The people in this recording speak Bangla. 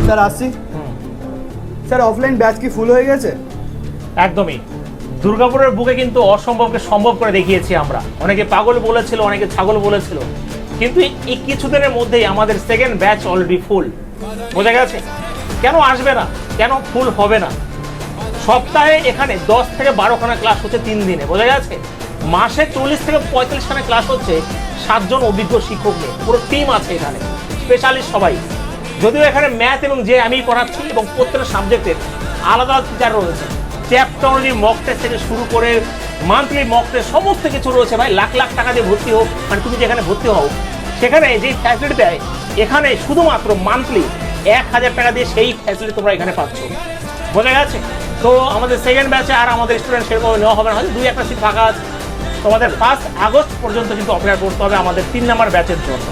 স্যার আসছি। স্যার অফলাইন ব্যাচ কি ফুল হয়ে গেছে? একদমই। দুর্গাপুরের বুকে কিন্তু অসম্ভবকে সম্ভব করে দেখিয়েছি আমরা। অনেকে পাগল বলেছিল, অনেকে ছাগল বলেছিল, কিন্তু এই কিছুদিনের মধ্যেই আমাদের সেকেন্ড ব্যাচ অলরেডি ফুল। বোঝা গেছে? কেন আসবে না, কেন ফুল হবে না? সপ্তাহে এখানে 10 থেকে 12খানা ক্লাস হচ্ছে 3 দিনে। বোঝা গেছে? মাসে 40 থেকে 45খানা ক্লাস হচ্ছে 7 জন অভিজ্ঞ শিক্ষক নিয়ে। পুরো টিম আছে এখানে, স্পেশালিস্ট সবাই। যদিও এখানে ম্যাথ এবং যে আমি করাচ্ছি এবং প্রত্যেকটা সাবজেক্টের আলাদা টিচার রয়েছে। চ্যাপ্টারলি মক টেস্ট থেকে শুরু করে মান্থলি মক টেস্ট সমস্ত কিছু রয়েছে ভাই। লাখ লাখ টাকা দিয়ে ভর্তি হোক, মানে তুমি যেখানে ভর্তি হও সেখানে যে ফ্যাসিলিটি দেয়, এখানে শুধুমাত্র মান্থলি 1000 টাকা দিয়ে সেই ফ্যাসিলিটি তোমরা এখানে পাচ্ছ। বোঝা গেছে? তো আমাদের সেকেন্ড ব্যাচে আর আমাদের স্টুডেন্ট সেরকম নেওয়া হবে না, হয়তো 2-1টা সিট ফাঁকা আছে। তোমাদের 1 আগস্ট পর্যন্ত কিন্তু অপেক্ষা করতে হবে আমাদের 3 নম্বর ব্যাচের জন্য।